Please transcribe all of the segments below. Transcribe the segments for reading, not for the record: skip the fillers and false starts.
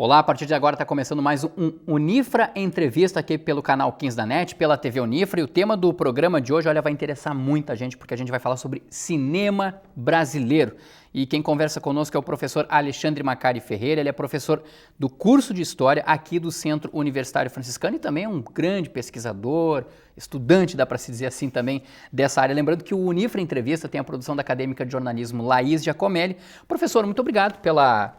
Olá, a partir de agora está começando mais um Unifra Entrevista aqui pelo canal 15 da NET, pela TV Unifra. E o tema do programa de hoje, olha, vai interessar muita gente, porque a gente vai falar sobre cinema brasileiro. E quem conversa conosco é o professor Alexandre Macari Ferreira. Ele é professor do curso de História aqui do Centro Universitário Franciscano e também é um grande pesquisador, estudante, dá para se dizer assim também, dessa área. Lembrando que o Unifra Entrevista tem a produção da acadêmica de jornalismo Laís Giacomelli. Professor, muito obrigado pela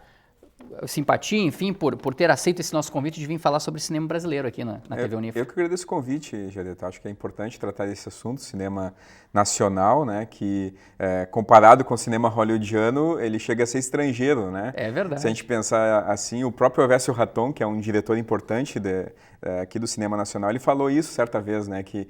simpatia, enfim, por ter aceito esse nosso convite de vir falar sobre cinema brasileiro aqui na TV Unifra. Eu que agradeço o convite, Jadeta. Acho que é importante tratar desse assunto, cinema nacional, né, que comparado com o cinema hollywoodiano, ele chega a ser estrangeiro, né? É verdade. Se a gente pensar assim, o próprio Ovésio Raton, que é um diretor importante aqui do cinema nacional, ele falou isso certa vez, né, que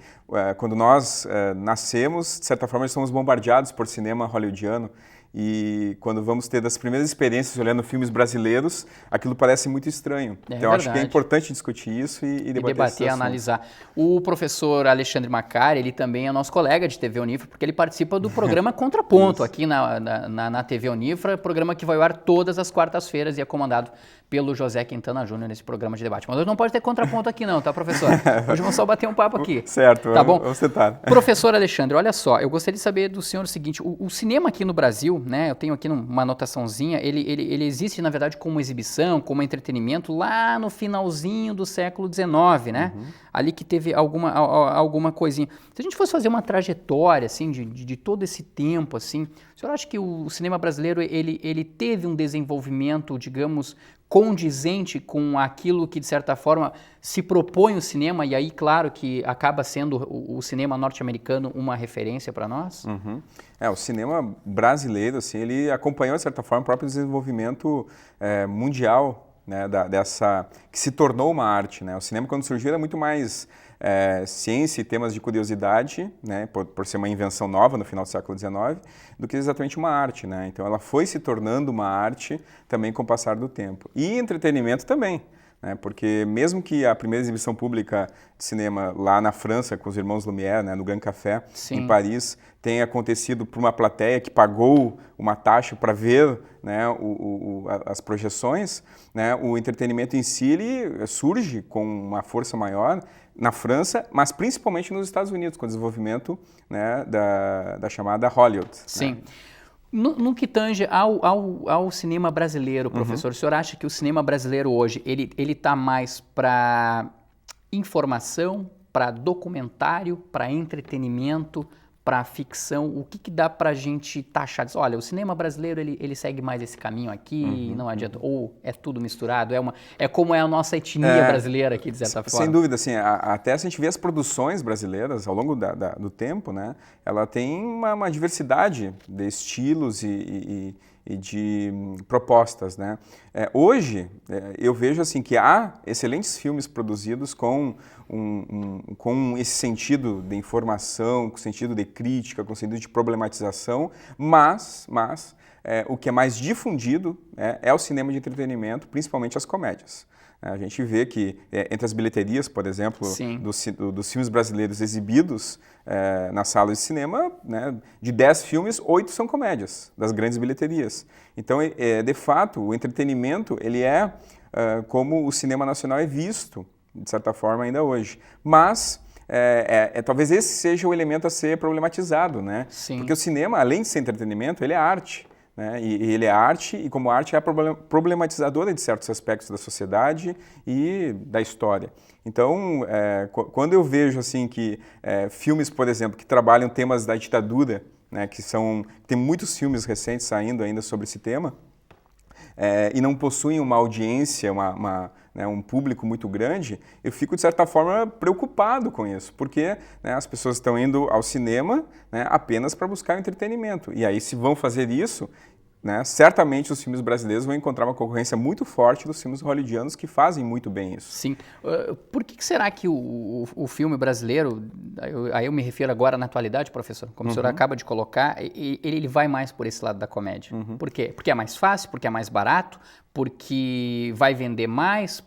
quando nós nascemos, de certa forma, somos bombardeados por cinema hollywoodiano. E quando vamos ter das primeiras experiências olhando filmes brasileiros, aquilo parece muito estranho. Então, acho que é importante discutir isso e debater analisar. O professor Alexandre Macari, ele também é nosso colega de TV Unifra, porque ele participa do programa Contraponto aqui na TV Unifra, programa que vai ao ar todas as quartas-feiras e é comandado pelo José Quintana Júnior nesse programa de debate. Mas hoje não pode ter contraponto aqui não, tá, professor? Hoje vamos só bater um papo aqui. Certo, tá bom? Vamos tentar. Professor Alexandre, olha só, eu gostaria de saber do senhor o seguinte, o cinema aqui no Brasil, né, eu tenho aqui uma anotaçãozinha, ele existe, na verdade, como exibição, como entretenimento lá no finalzinho do século XIX, né? Uhum. Ali que teve alguma coisinha. Se a gente fosse fazer uma trajetória, assim, de todo esse tempo, assim, o senhor acha que o cinema brasileiro, ele teve um desenvolvimento, digamos, condizente com aquilo que, de certa forma, se propõe o cinema, e aí, claro, que acaba sendo o cinema norte-americano uma referência para nós? Uhum. O cinema brasileiro, assim, ele acompanhou, de certa forma, o próprio desenvolvimento mundial, né, que se tornou uma arte, né? O cinema, quando surgiu, era muito mais ciência e temas de curiosidade, né, por ser uma invenção nova no final do século XIX, do que exatamente uma arte, né? Então, ela foi se tornando uma arte também com o passar do tempo. E entretenimento também, né? Porque mesmo que a primeira exibição pública de cinema lá na França, com os irmãos Lumière, né, no Grand Café, sim, em Paris, tenha acontecido por uma plateia que pagou uma taxa para ver, né, as projeções, né, o entretenimento em si ele surge com uma força maior na França, mas principalmente nos Estados Unidos, com o desenvolvimento, né, da chamada Hollywood. Sim. Né? No que tange ao cinema brasileiro, professor, o senhor acha que o cinema brasileiro hoje, ele está mais para informação, para documentário, para entretenimento, para ficção? O que dá para a gente taxar? Olha, o cinema brasileiro ele segue mais esse caminho aqui, não adianta, ou é tudo misturado, é como é a nossa etnia brasileira aqui, de certa forma. Sem dúvida, assim, até se a gente vê as produções brasileiras ao longo do tempo, né, ela tem uma diversidade de estilos e de propostas, né? Hoje, eu vejo assim que há excelentes filmes produzidos com esse sentido de informação, com sentido de crítica, com sentido de problematização, mas o que é mais difundido é o cinema de entretenimento, principalmente as comédias. A gente vê que entre as bilheterias, por exemplo, dos filmes brasileiros exibidos na sala de cinema, né, de 10 filmes, 8 são comédias, das grandes bilheterias. Então, de fato, o entretenimento ele é como o cinema nacional é visto, de certa forma, ainda hoje. Mas talvez esse seja o elemento a ser problematizado, né? Sim. Porque o cinema, além de ser entretenimento, ele é arte. Né? E ele é arte, e como arte é problematizadora de certos aspectos da sociedade e da história. Então, quando eu vejo assim, que filmes, por exemplo, que trabalham temas da ditadura, né, tem muitos filmes recentes saindo ainda sobre esse tema, e não possuem uma audiência, um público muito grande, eu fico, de certa forma, preocupado com isso, porque, né, as pessoas estão indo ao cinema, né, apenas para buscar entretenimento. E aí, se vão fazer isso, né, certamente os filmes brasileiros vão encontrar uma concorrência muito forte dos filmes hollywoodianos que fazem muito bem isso. Sim. Por que será que o filme brasileiro, aí eu me refiro agora na atualidade, professor, como o senhor acaba de colocar, ele vai mais por esse lado da comédia? Por quê? Porque é mais fácil, porque é mais barato, porque vai vender mais?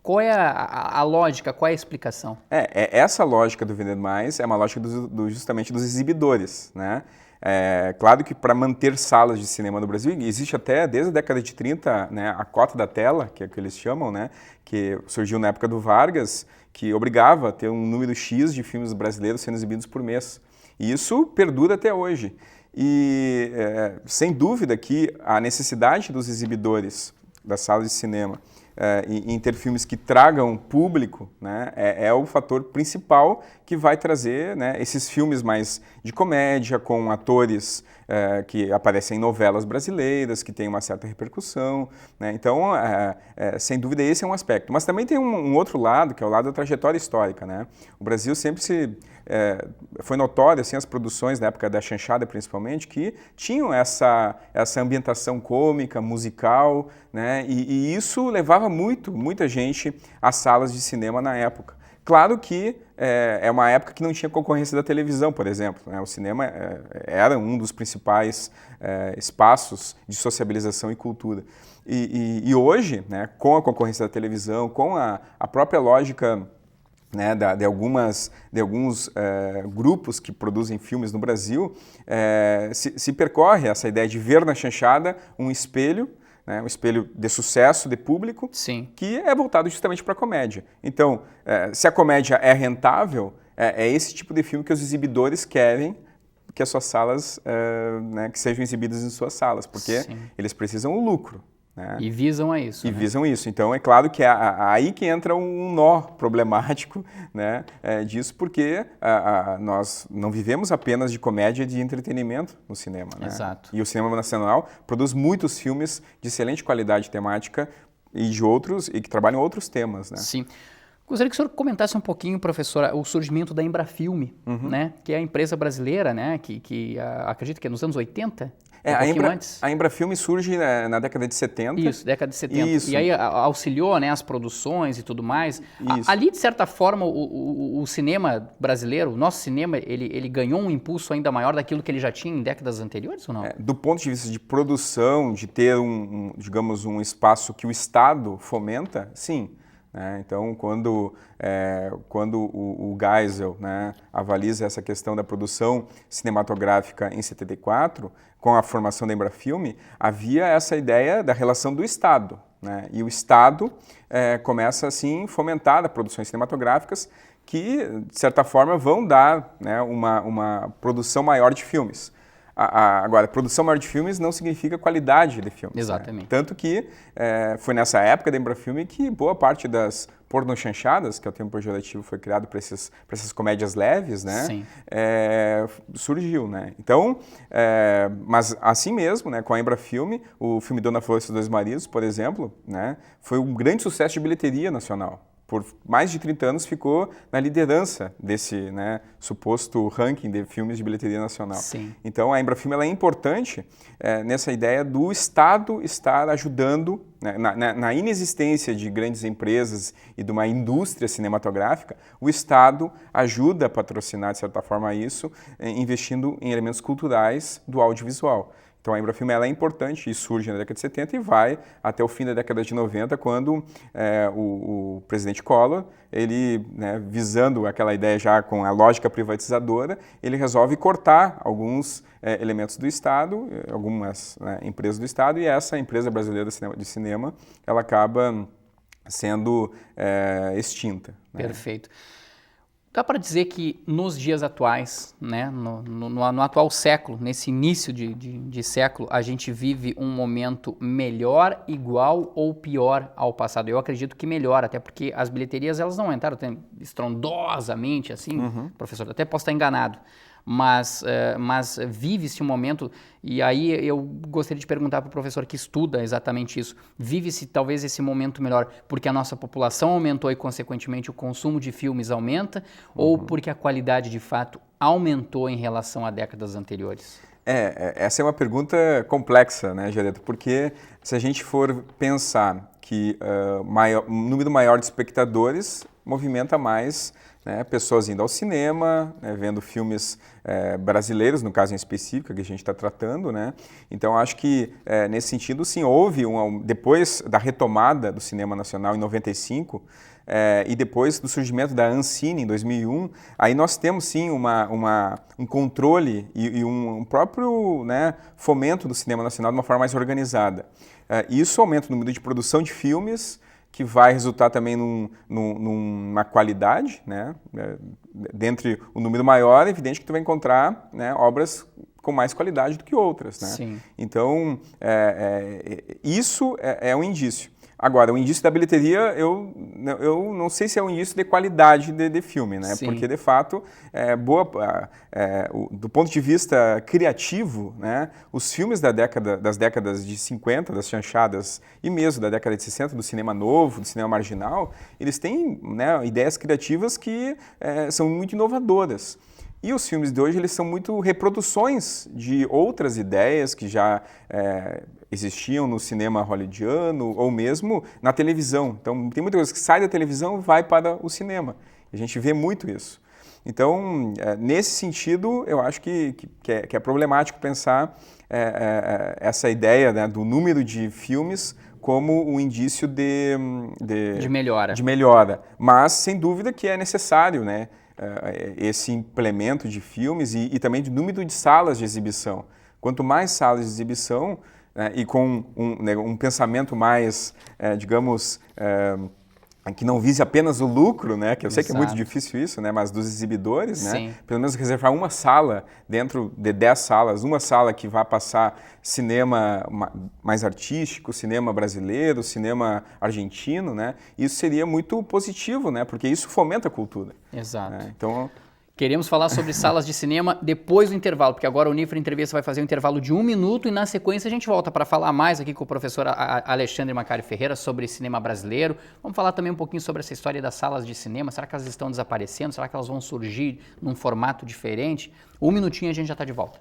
Qual é a lógica, qual é a explicação? Essa lógica do vender mais é uma lógica justamente dos exibidores, né? Claro que para manter salas de cinema no Brasil, existe até desde a década de 30, né, a cota da tela, que é o que eles chamam, né, que surgiu na época do Vargas, que obrigava a ter um número X de filmes brasileiros sendo exibidos por mês. E isso perdura até hoje. E, sem dúvida que a necessidade dos exibidores das salas de cinema em ter filmes que tragam público, né, é o fator principal que vai trazer, né, esses filmes mais de comédia, com atores que aparecem em novelas brasileiras, que têm uma certa repercussão, né? Então, sem dúvida, esse é um aspecto. Mas também tem um outro lado, que é o lado da trajetória histórica, né? O Brasil sempre foi notório, assim, as produções na época da chanchada, principalmente, que tinham essa ambientação cômica, musical, né? E isso levava muita gente às salas de cinema na época. Claro que é uma época que não tinha concorrência da televisão, por exemplo, né? O cinema era um dos principais espaços de sociabilização e cultura. E hoje, né, com a concorrência da televisão, com a própria lógica, né, de alguns grupos que produzem filmes no Brasil, se percorre essa ideia de ver na chanchada um espelho, né, um espelho de sucesso, de público, Sim. que é voltado justamente para a comédia. Então, se a comédia é rentável, é esse tipo de filme que os exibidores querem que as suas salas, né, que sejam exibidas em suas salas, porque Sim. eles precisam o lucro. Né? E visam a isso. E né? visam isso. Então, é claro que é aí que entra um nó problemático, né, disso, porque nós não vivemos apenas de comédia e de entretenimento no cinema. Né? Exato. E o cinema nacional produz muitos filmes de excelente qualidade temática e que trabalham outros temas. Né? Sim. Gostaria que o senhor comentasse um pouquinho, professora, o surgimento da Embrafilme, né, que é a empresa brasileira, né, que acredito que é nos anos 80? A Embrafilme surge na década de 70. Isso, década de 70. Isso. E aí auxiliou, né, as produções e tudo mais. Isso. Ali, de certa forma, o cinema brasileiro, o nosso cinema, ele ganhou um impulso ainda maior daquilo que ele já tinha em décadas anteriores ou não? Do ponto de vista de produção, de ter digamos, um espaço que o Estado fomenta, sim. Então, quando o Geisel, né, avaliza essa questão da produção cinematográfica em 74, com a formação da Embrafilme, havia essa ideia da relação do Estado. Né, e o Estado começa, assim, a fomentar as produções cinematográficas que, de certa forma, vão dar, né, uma produção maior de filmes. Agora, produção maior de filmes não significa qualidade de filmes. Exatamente. Né? Tanto que foi nessa época da Embrafilme que boa parte das pornochanchadas, que é o termo pejorativo, foi criado para essas comédias leves, né? Sim. Surgiu. Né? Então, mas assim mesmo, né, com a Embrafilme, o filme Dona Flor e seus Dois Maridos, por exemplo, né, foi um grande sucesso de bilheteria nacional. Por mais de 30 anos ficou na liderança desse, né, suposto ranking de filmes de bilheteria nacional. Sim. Então a Embrafilme ela é importante nessa ideia do Estado estar ajudando, né, na inexistência de grandes empresas e de uma indústria cinematográfica, o Estado ajuda a patrocinar, de certa forma, isso, investindo em elementos culturais do audiovisual. Então a Embrafilme ela é importante e surge na década de 70 e vai até o fim da década de 90, quando o presidente Collor, ele, né, visando aquela ideia já com a lógica privatizadora, ele resolve cortar alguns elementos do Estado, algumas, né, empresas do Estado, e essa empresa brasileira de cinema ela acaba sendo extinta. Né? Perfeito. Dá para dizer que nos dias atuais, né, no atual século, nesse início de século, a gente vive um momento melhor, igual ou pior ao passado? Eu acredito que melhor, até porque as bilheterias elas não entraram estrondosamente assim, professor, até posso estar enganado. Mas vive-se um momento, e aí eu gostaria de perguntar para o professor que estuda exatamente isso, vive-se talvez esse momento melhor porque a nossa população aumentou e consequentemente o consumo de filmes aumenta, ou porque a qualidade de fato aumentou em relação a décadas anteriores? Essa é uma pergunta complexa, né, Gereto? Porque se a gente for pensar que um número maior de espectadores movimenta mais, né, pessoas indo ao cinema, né, vendo filmes brasileiros, no caso em específico, que a gente está tratando, né? Então, acho que, nesse sentido, sim, houve, depois da retomada do cinema nacional em 95, e depois do surgimento da Ancine em 2001, aí nós temos, sim, um controle e um próprio, né, fomento do cinema nacional de uma forma mais organizada. Isso aumenta o número de produção de filmes, que vai resultar também numa qualidade, né? Dentre o número maior, é evidente que tu vai encontrar, né, obras com mais qualidade do que outras, né? Sim. Então, isso é um indício. Agora, o indício da bilheteria, eu não sei se é um indício de qualidade de filme, né? Sim. Porque, de fato, do ponto de vista criativo, né, os filmes das décadas de 50, das chanchadas, e mesmo da década de 60, do cinema novo, do cinema marginal, eles têm, né, ideias criativas que são muito inovadoras. E os filmes de hoje, eles são muito reproduções de outras ideias que já existiam no cinema hollywoodiano ou mesmo na televisão. Então, tem muita coisa que sai da televisão e vai para o cinema. A gente vê muito isso. Então, nesse sentido, eu acho que é problemático pensar essa ideia, né, do número de filmes como um indício de melhora. De melhora. Mas, sem dúvida, que é necessário, né, esse implemento de filmes e também de número de salas de exibição. Quanto mais salas de exibição, e com um pensamento mais, digamos, que não vise apenas o lucro, né? Que eu sei que é muito difícil isso, né? Mas dos exibidores, né? Pelo menos reservar uma sala dentro de 10 salas, uma sala que vá passar cinema mais artístico, cinema brasileiro, cinema argentino, né? Isso seria muito positivo, né? Porque isso fomenta a cultura. Exato. Então, queremos falar sobre salas de cinema depois do intervalo, porque agora o Unifra Entrevista vai fazer um intervalo de 1 minuto e na sequência a gente volta para falar mais aqui com o professor Alexandre Macari Ferreira sobre cinema brasileiro. Vamos falar também um pouquinho sobre essa história das salas de cinema. Será que elas estão desaparecendo? Será que elas vão surgir num formato diferente? 1 minutinho e a gente já está de volta.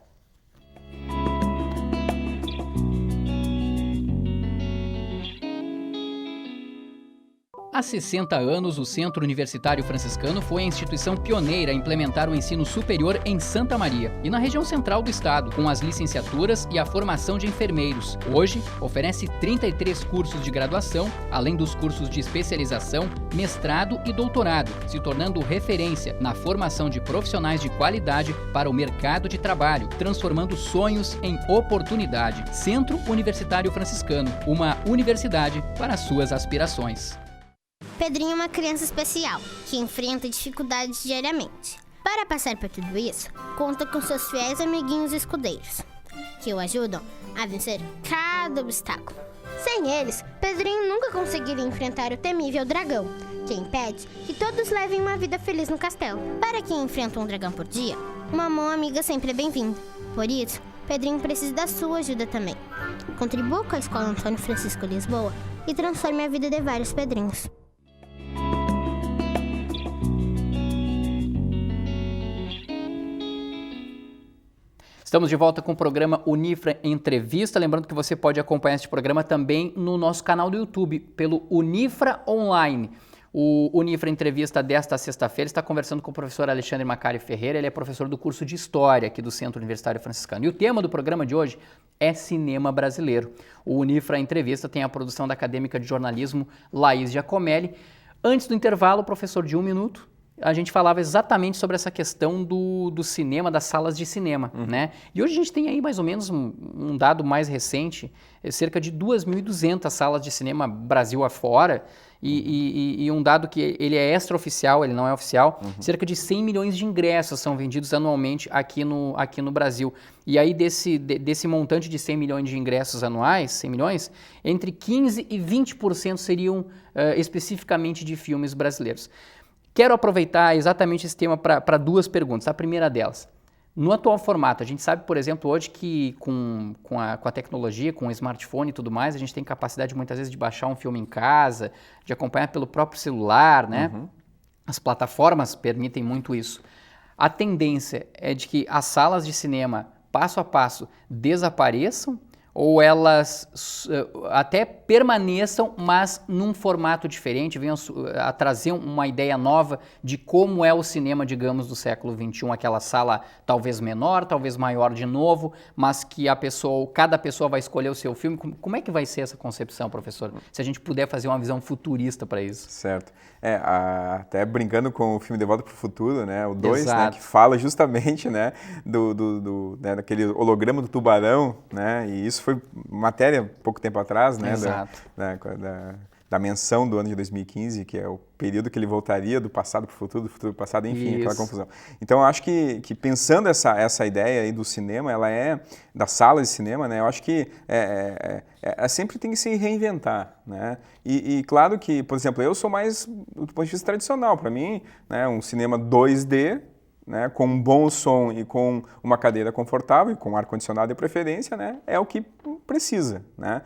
Há 60 anos, o Centro Universitário Franciscano foi a instituição pioneira a implementar o ensino superior em Santa Maria e na região central do estado, com as licenciaturas e a formação de enfermeiros. Hoje, oferece 33 cursos de graduação, além dos cursos de especialização, mestrado e doutorado, se tornando referência na formação de profissionais de qualidade para o mercado de trabalho, transformando sonhos em oportunidade. Centro Universitário Franciscano, uma universidade para suas aspirações. Pedrinho é uma criança especial, que enfrenta dificuldades diariamente. Para passar por tudo isso, conta com seus fiéis amiguinhos escudeiros, que o ajudam a vencer cada obstáculo. Sem eles, Pedrinho nunca conseguiria enfrentar o temível dragão, que impede que todos levem uma vida feliz no castelo. Para quem enfrenta um dragão por dia, uma mão amiga sempre é bem-vinda. Por isso, Pedrinho precisa da sua ajuda também. Contribua com a Escola Antônio Francisco Lisboa e transforme a vida de vários Pedrinhos. Estamos de volta com o programa Unifra Entrevista. Lembrando que você pode acompanhar este programa também no nosso canal do YouTube, pelo Unifra Online. O Unifra Entrevista desta sexta-feira está conversando com o professor Alexandre Macari Ferreira. Ele é professor do curso de História aqui do Centro Universitário Franciscano. E o tema do programa de hoje é cinema brasileiro. O Unifra Entrevista tem a produção da acadêmica de jornalismo Laís Giacomelli. Antes do intervalo, professor, de 1 minuto, a gente falava exatamente sobre essa questão do cinema, das salas de cinema, né? E hoje a gente tem aí mais ou menos um dado mais recente, cerca de 2.200 salas de cinema Brasil afora, e um dado que ele é extraoficial, ele não é oficial, cerca de 100 milhões de ingressos são vendidos anualmente aqui no Brasil. E aí desse montante de 100 milhões de ingressos anuais, 100 milhões, entre 15% e 20% seriam especificamente de filmes brasileiros. Quero aproveitar exatamente esse tema para 2 perguntas. A primeira delas, no atual formato, a gente sabe, por exemplo, hoje que com a tecnologia, com o smartphone e tudo mais, a gente tem capacidade muitas vezes de baixar um filme em casa, de acompanhar pelo próprio celular, né? As plataformas permitem muito isso. A tendência é de que as salas de cinema, passo a passo, desapareçam, ou elas até permaneçam, mas num formato diferente, venham a trazer uma ideia nova de como é o cinema, digamos, do século XXI, aquela sala talvez menor, talvez maior de novo, mas que cada pessoa vai escolher o seu filme. Como é que vai ser essa concepção, professor? Se a gente puder fazer uma visão futurista para isso. Certo. Até brincando com o filme De Volta para o Futuro, né, o 2, né, que fala justamente, né, né, daquele holograma do tubarão, né, e isso foi matéria pouco tempo atrás, né, da menção do ano de 2015, que é o período que ele voltaria do passado para o futuro, do futuro para o passado, enfim, isso. Aquela confusão. Então, eu acho que pensando essa ideia aí do cinema, ela da sala de cinema, né, eu acho que sempre tem que se reinventar, né, e claro que, por exemplo, eu sou mais do ponto de vista tradicional, para mim, né, um cinema 2D, né, com um bom som e com uma cadeira confortável e com ar-condicionado de preferência, né, é o que precisa, né.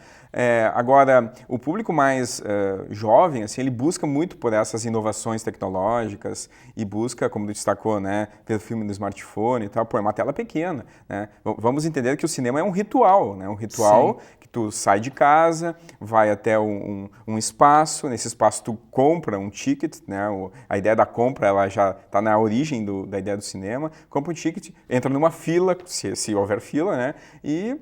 Agora, o público mais jovem, assim, ele busca muito por essas inovações tecnológicas e busca, como tu destacou, né, ver filme no smartphone e tal, é uma tela pequena, né. Vamos entender que o cinema é um ritual, né, um ritual Sim. que tu sai de casa, vai até um espaço, nesse espaço tu compra um ticket, né, a ideia da compra ela já está na origem da ideia do cinema, compra um ticket, entra numa fila, se houver fila, né, e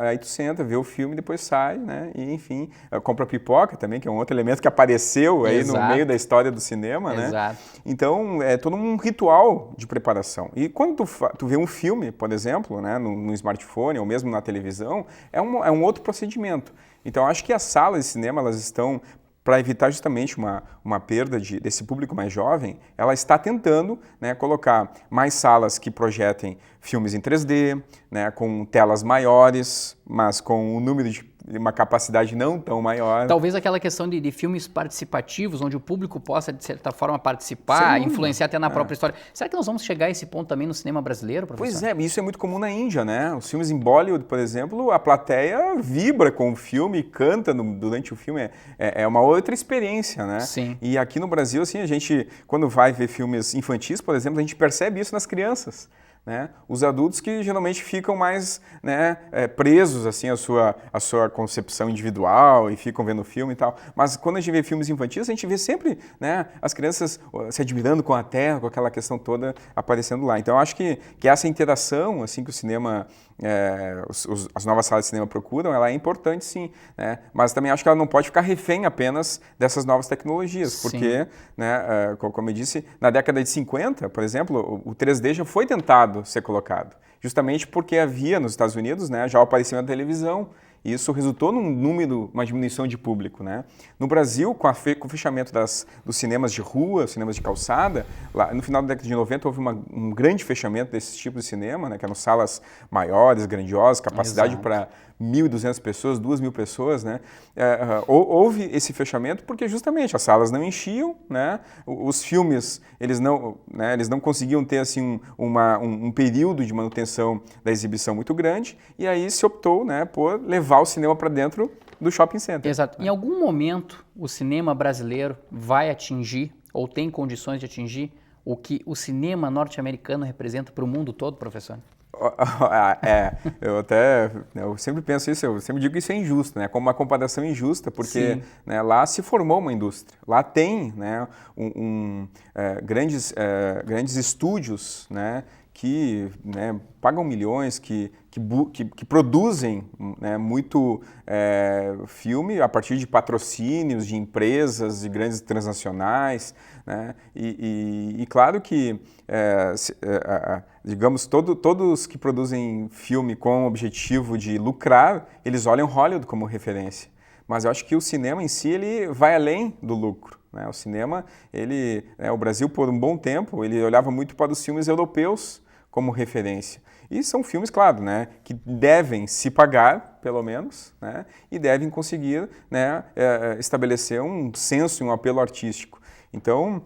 aí tu senta, vê o filme e depois sai, né, e enfim, compra pipoca também, que é um outro elemento que apareceu aí no meio da história do cinema, né. Exato. Então, é todo um ritual de preparação. E quando tu vê um filme, por exemplo, né, no smartphone ou mesmo na televisão, é um outro procedimento. Então, acho que as salas de cinema, elas estão, para evitar justamente uma perda desse público mais jovem, ela está tentando, né, colocar mais salas que projetem filmes em 3D, né, com telas maiores, mas com um número de uma capacidade não tão maior. Talvez aquela questão de filmes participativos, onde o público possa, de certa forma, participar, influenciar até na própria história. Será que nós vamos chegar a esse ponto também no cinema brasileiro, professor? Pois é, isso é muito comum na Índia, né? Os filmes em Bollywood, por exemplo, a plateia vibra com o filme e canta durante o filme. É uma outra experiência, né? Sim. E aqui no Brasil, assim, a gente, quando vai ver filmes infantis, por exemplo, a gente percebe isso nas crianças. Né? Os adultos que geralmente ficam mais, né, presos assim, à sua concepção individual e ficam vendo o filme e tal. Mas quando a gente vê filmes infantis, a gente vê sempre, né, as crianças se admirando com a terra, com aquela questão toda aparecendo lá. Então, eu acho que essa interação assim, que o cinema, as novas salas de cinema procuram, ela é importante sim. Né? Mas também acho que ela não pode ficar refém apenas dessas novas tecnologias. Sim. Porque, né, como eu disse, na década de 50, por exemplo, o 3D já foi tentado ser colocado, justamente porque havia nos Estados Unidos, né, já apareceu na televisão, e isso resultou uma diminuição de público, né? No Brasil, com o fechamento dos cinemas de rua, cinemas de calçada, lá no final da década de 90 houve um grande fechamento desses tipos de cinema, né, que eram salas maiores, grandiosas, capacidade para 1.200 pessoas, 2.000 pessoas, né? Houve esse fechamento porque justamente as salas não enchiam, né? Os filmes eles não conseguiam ter assim um período de manutenção da exibição muito grande, e aí se optou, né, por levar o cinema para dentro do shopping center. Exato. Em algum momento o cinema brasileiro vai atingir ou tem condições de atingir o que o cinema norte-americano representa para o mundo todo, professor? Eu sempre penso isso, eu sempre digo que isso é injusto, né? Como uma comparação injusta, porque, né, lá se formou uma indústria, lá tem, né, grandes estúdios, né, que, né, pagam milhões, que produzem, né, muito filme a partir de patrocínios de empresas, de grandes transnacionais, né, e claro que, digamos, todos que produzem filme com o objetivo de lucrar, eles olham Hollywood como referência. Mas eu acho que o cinema em si, ele vai além do lucro. Né? O cinema, o Brasil, por um bom tempo, ele olhava muito para os filmes europeus como referência. E são filmes, claro, né, que devem se pagar, pelo menos, né, e devem conseguir, né, estabelecer um senso e um apelo artístico. Então,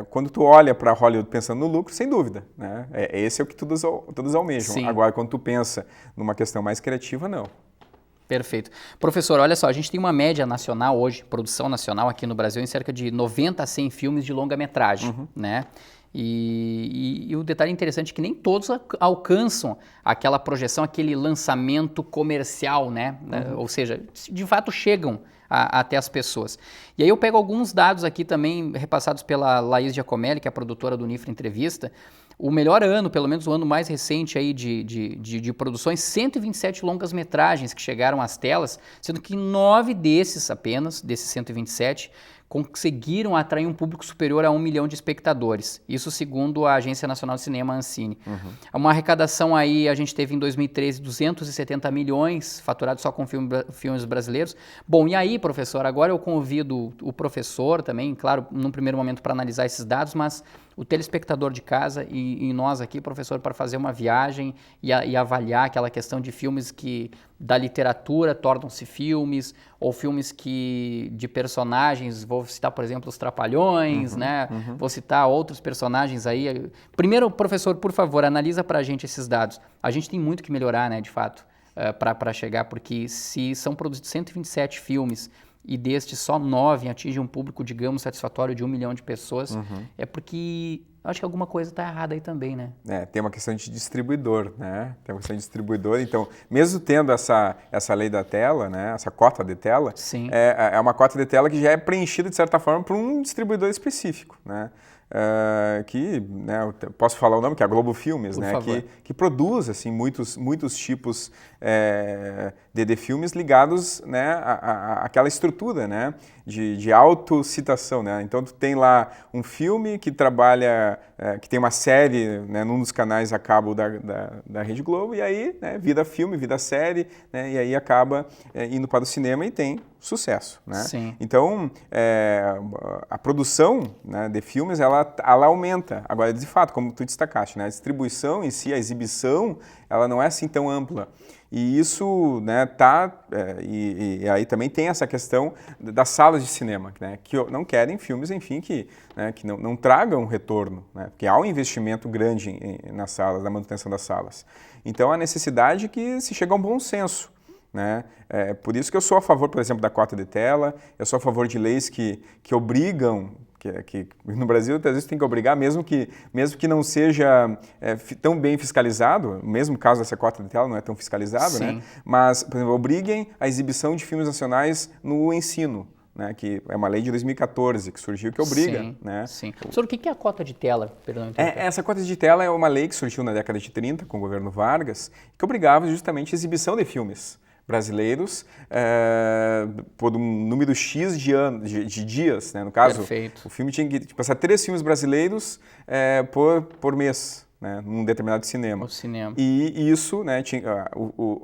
quando tu olha para Hollywood pensando no lucro, sem dúvida, né, esse é o que todos almejam. Sim. Agora, quando tu pensa numa questão mais criativa, não. Perfeito. Professor, olha só, a gente tem uma média nacional hoje, produção nacional aqui no Brasil, em cerca de 90 a 100 filmes de longa-metragem, né? E o detalhe interessante é que nem todos alcançam aquela projeção, aquele lançamento comercial, né? Ou seja, de fato chegam até as pessoas. E aí eu pego alguns dados aqui também repassados pela Laís Giacomelli, que é a produtora do Unifra Entrevista. O melhor ano, pelo menos o ano mais recente aí de produções, 127 longas-metragens que chegaram às telas, sendo que 9 desses apenas, desses 127, conseguiram atrair um público superior a 1 milhão de espectadores. Isso segundo a Agência Nacional de Cinema, Ancine. Uma arrecadação aí, a gente teve em 2013 270 milhões, faturados só com filmes brasileiros. Bom, e aí, professor, agora eu convido o professor também, claro, num primeiro momento para analisar esses dados, mas o telespectador de casa e nós aqui, professor, para fazer uma viagem e avaliar aquela questão de filmes que da literatura tornam-se filmes, ou filmes que de personagens, vou citar, por exemplo, os Trapalhões, né? Vou citar outros personagens aí. Primeiro, professor, por favor, analisa para a gente esses dados. A gente tem muito que melhorar, né, de fato, para chegar, porque se são produzidos 127 filmes e destes só 9 atingem um público, digamos, satisfatório de 1 milhão de pessoas, é porque acho que alguma coisa está errada aí também, né? Tem uma questão de distribuidor, né? Tem uma questão de distribuidor, então, mesmo tendo essa lei da tela, né? Essa cota de tela, Sim. É uma cota de tela que já é preenchida, de certa forma, por um distribuidor específico, né? Que, né, eu posso falar o nome, que é a Globo Filmes, né, que produz assim, muitos tipos de filmes ligados, né, àquela estrutura, né, de autocitação, né? Então tu tem lá um filme que trabalha, que tem uma série, né, num dos canais a cabo da Rede Globo, e aí, né, vira filme, vira série, né, e aí acaba indo para o cinema e tem sucesso, né? Sim. Então, a produção, né, de filmes, ela aumenta. Agora, de fato, como tu destacaste, né, a distribuição em si, a exibição, ela não é assim tão ampla. E isso, né, e aí também tem essa questão das salas de cinema, né, que não querem filmes, enfim, que não tragam retorno, né, porque há um investimento grande nas salas, na manutenção das salas. Então, a necessidade que se chegue a um bom senso, né? Por isso que eu sou a favor, por exemplo, da cota de tela, eu sou a favor de leis que obrigam, que no Brasil às vezes tem que obrigar, mesmo que não seja tão bem fiscalizado, o mesmo caso dessa cota de tela não é tão fiscalizado, né? Mas, por exemplo, obriguem a exibição de filmes nacionais no ensino, né, que é uma lei de 2014 que surgiu que obriga. Sim, né? sim. Professor, o que é a cota de tela? Perdão, essa cota de tela é uma lei que surgiu na década de 30 com o governo Vargas, que obrigava justamente a exibição de filmes brasileiros por um número X de dias, né? No caso, Perfeito. O filme tinha que passar 3 filmes brasileiros por mês, né? Num determinado cinema. O cinema. E isso, né,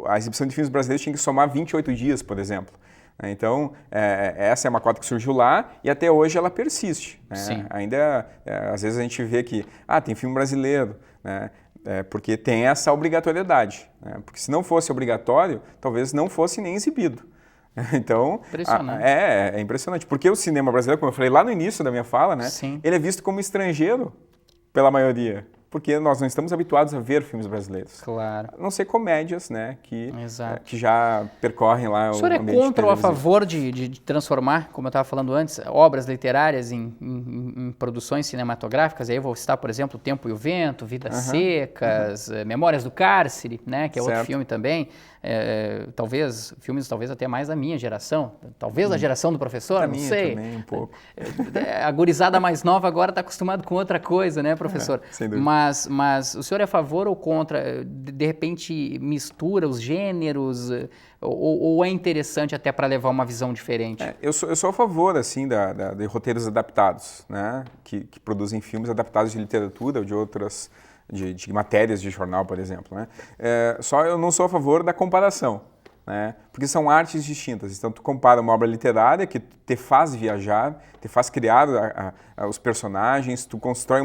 a exibição de filmes brasileiros tinha que somar 28 dias, por exemplo. Então, essa é uma cota que surgiu lá e até hoje ela persiste. Né? Sim. Ainda, às vezes a gente vê que, tem filme brasileiro, né? Porque tem essa obrigatoriedade. Né? Porque se não fosse obrigatório, talvez não fosse nem exibido. Então, impressionante. É impressionante. Porque o cinema brasileiro, como eu falei lá no início da minha fala, né? Sim. Ele é visto como estrangeiro pela maioria. Porque nós não estamos habituados a ver filmes brasileiros. Claro. A não ser comédias, né, que Exato. já percorrem lá o senhor é contra ou a favor de transformar, como eu estava falando antes, obras literárias em produções cinematográficas? Aí eu vou citar, por exemplo, O Tempo e o Vento, Vidas Secas, Memórias do Cárcere, né, que é outro filme também. Filmes até mais da minha geração, talvez da geração do professor, não sei. Também, um pouco. A gurizada mais nova agora está acostumada com outra coisa, né, professor? Sem dúvida. Mas o senhor é a favor ou contra? De repente mistura os gêneros ou é interessante até para levar uma visão diferente? Eu sou a favor assim de roteiros adaptados, né, que produzem filmes adaptados de literatura ou de outras de matérias de jornal, por exemplo, né? Só eu não sou a favor da comparação, né? Porque são artes distintas. Então, tu compara uma obra literária que te faz viajar, te faz criar os personagens, tu constrói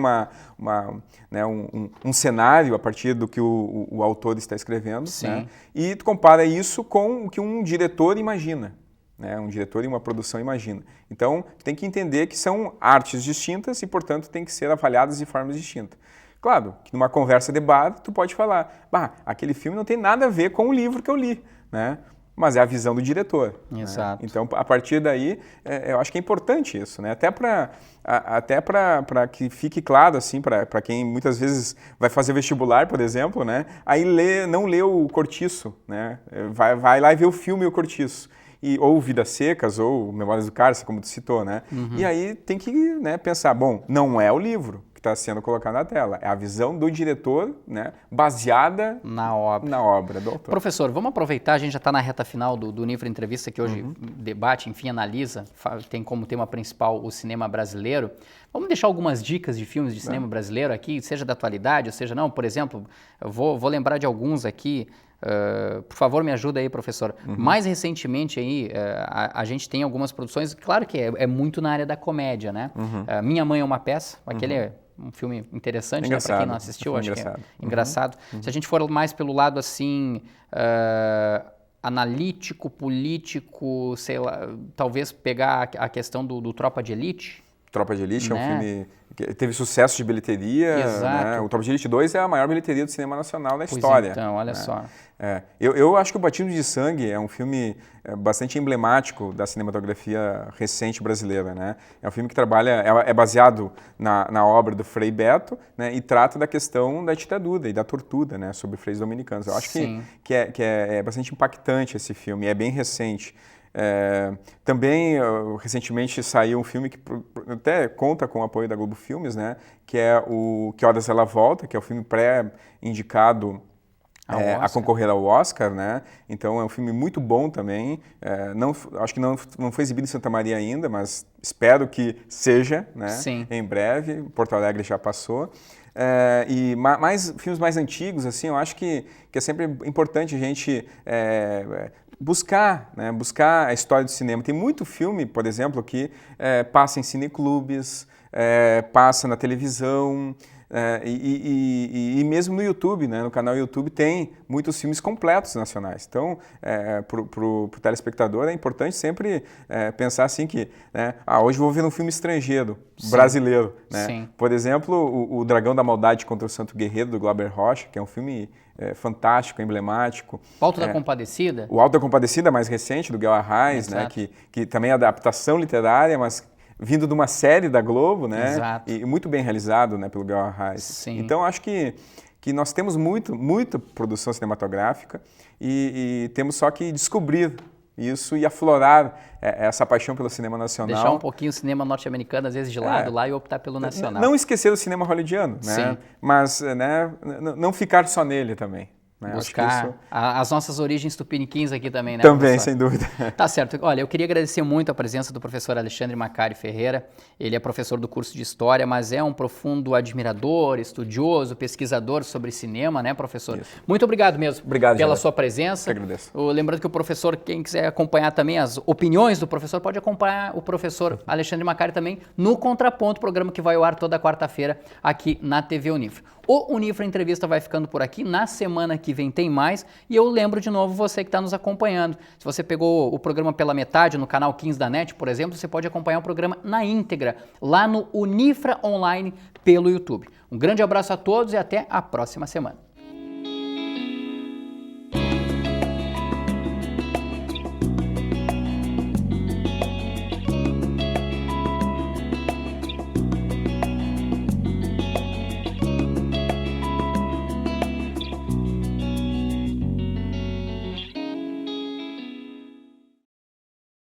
um cenário a partir do que o autor está escrevendo, né? E tu compara isso com o que um diretor imagina. Né, um diretor e uma produção imagina. Então, tem que entender que são artes distintas e, portanto, tem que ser avaliadas de formas distintas. Claro, que numa conversa de bar, tu pode falar, aquele filme não tem nada a ver com o livro que eu li, né? mas é a visão do diretor. Exato. Né? Então, a partir daí, eu acho que é importante isso, né? Até para que fique claro, assim, para quem muitas vezes vai fazer vestibular, por exemplo, né? Aí não lê o Cortiço, né? Vai lá e vê o filme O Cortiço. Ou Vidas Secas, ou Memórias do Cárcere, como tu citou, né? E aí tem que, né, pensar, bom, não é o livro que está sendo colocado na tela, é a visão do diretor, né, baseada na obra do autor. Professor, vamos aproveitar, a gente já está na reta final do Unifra Entrevista, que hoje debate, enfim, analisa, tem como tema principal o cinema brasileiro. Vamos deixar algumas dicas de filmes de cinema brasileiro aqui, seja da atualidade, ou seja não. Por exemplo, eu vou lembrar de alguns aqui. Por favor, me ajuda aí, professor. Mais recentemente aí, a gente tem algumas produções, claro que é muito na área da comédia, né? Minha Mãe é uma Peça, aquele é um filme interessante, né? Para quem não assistiu, acho que é engraçado. Se a gente for mais pelo lado assim, analítico, político, sei lá, talvez pegar a questão do Tropa de Elite. Tropa de Elite, né? É um filme que teve sucesso de bilheteria. Exato. Né? O Tropa de Elite 2 é a maior bilheteria do cinema nacional da história. Então, olha só. Eu acho que O Batismo de Sangue é um filme bastante emblemático da cinematografia recente brasileira. Né? É um filme que trabalha, é baseado na obra do Frei Beto, né? E trata da questão da ditadura e da tortura, né? Sobre freis dominicanos. Eu acho que é bastante impactante esse filme, é bem recente. Também recentemente saiu um filme que até conta com o apoio da Globo Filmes, né, que é o Que Horas Ela Volta, que é o filme pré-indicado a concorrer ao Oscar, né? Então é um filme muito bom também. Acho que não foi exibido em Santa Maria ainda, mas espero que seja, né? Sim. Em breve. Porto Alegre já passou. E filmes mais antigos, assim, eu acho que é sempre importante a gente buscar a história do cinema. Tem muito filme, por exemplo, que passa em cineclubes, passa na televisão, e mesmo no YouTube, né? No canal YouTube tem muitos filmes completos nacionais. Então, para o telespectador é importante sempre pensar assim que, né, hoje vou ver um filme estrangeiro, brasileiro. Né? Sim. Por exemplo, o Dragão da Maldade contra o Santo Guerreiro, do Glauber Rocha, que é um filme fantástico, emblemático. O Alto da Compadecida? O Alto da Compadecida, mais recente, do Guel Arraes, né? Que também é adaptação literária, mas vindo de uma série da Globo, né? Exato. E muito bem realizado, né, pelo Guel Arraes. Sim. Então, acho que nós temos muita produção cinematográfica e temos só que descobrir isso e aflorar essa paixão pelo cinema nacional. Deixar um pouquinho o cinema norte-americano, às vezes, de lado lá e optar pelo nacional. Não esquecer do cinema hollywoodiano, né? Sim. Mas não ficar só nele também. Né? Buscar as nossas origens tupiniquins aqui também, né? Também, professor? sem dúvida. Tá certo. Olha, eu queria agradecer muito a presença do professor Alexandre Macari Ferreira. Ele é professor do curso de História, mas é um profundo admirador, estudioso, pesquisador sobre cinema, né, professor? Isso. Muito obrigado mesmo pela sua presença. Eu agradeço. Lembrando que o professor, quem quiser acompanhar também as opiniões do professor, pode acompanhar o professor Alexandre Macari também no Contraponto, programa que vai ao ar toda quarta-feira aqui na TV Unifra. O Unifra Entrevista vai ficando por aqui. Na semana que vem tem mais. E eu lembro de novo você que está nos acompanhando. Se você pegou o programa pela metade no canal 15 da NET, por exemplo, você pode acompanhar o programa na íntegra lá no Unifra Online pelo YouTube. Um grande abraço a todos e até a próxima semana.